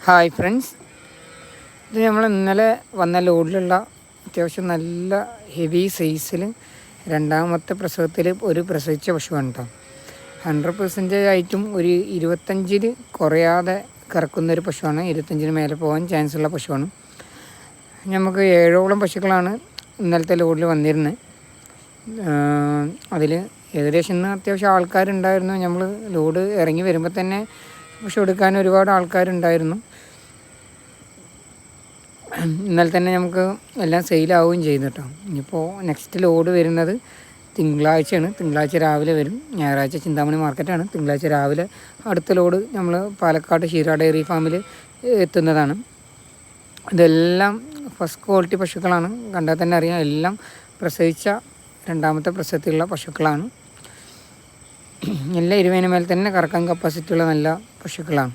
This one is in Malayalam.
ഹായ് ഫ്രണ്ട്സ്, ഇത് നമ്മൾ ഇന്നലെ വന്ന ലോഡിലുള്ള അത്യാവശ്യം നല്ല ഹെവി സൈസിൽ രണ്ടാമത്തെ പ്രസവത്തിൽ ഒരു പ്രസവിച്ച പശുവാണ് കേട്ടോ. 100% ആയിട്ടും ഒരു 25 കുറയാതെ കറക്കുന്നൊരു പശുവാണ്. 25 മേലെ പോകാൻ ചാൻസ് ഉള്ള പശുവാണ്. നമുക്ക് 7ഓളം പശുക്കളാണ് ഇന്നലത്തെ ലോഡിൽ വന്നിരുന്നത്. അതിൽ ഏകദേശം ഇന്ന് അത്യാവശ്യം ആൾക്കാരുണ്ടായിരുന്നു. നമ്മൾ ലോഡ് ഇറങ്ങി വരുമ്പോൾ തന്നെ പശു എടുക്കാൻ ഒരുപാട് ആൾക്കാരുണ്ടായിരുന്നു. ഇന്നലെ തന്നെ നമുക്ക് എല്ലാം സെയിലാവുകയും ചെയ്തു കേട്ടോ. ഇനിയിപ്പോൾ നെക്സ്റ്റ് ലോഡ് വരുന്നത് തിങ്കളാഴ്ചയാണ്. തിങ്കളാഴ്ച രാവിലെ വരും. ഞായറാഴ്ച ചിന്താമണി മാർക്കറ്റാണ്. തിങ്കളാഴ്ച രാവിലെ അടുത്ത ലോഡ് നമ്മൾ പാലക്കാട് ഷീറ ഡയറി ഫാമിൽ എത്തുന്നതാണ്. ഇതെല്ലാം ഫസ്റ്റ് ക്വാളിറ്റി പശുക്കളാണ്. കണ്ടാൽ തന്നെ അറിയാം, എല്ലാം പ്രസവിച്ച രണ്ടാമത്തെ പ്രസവത്തിലുള്ള പശുക്കളാണ്. എല്ലാം 20 മേൽ തന്നെ കറക്കാൻ കപ്പാസിറ്റിയുള്ള നല്ല പശുക്കളാണ്.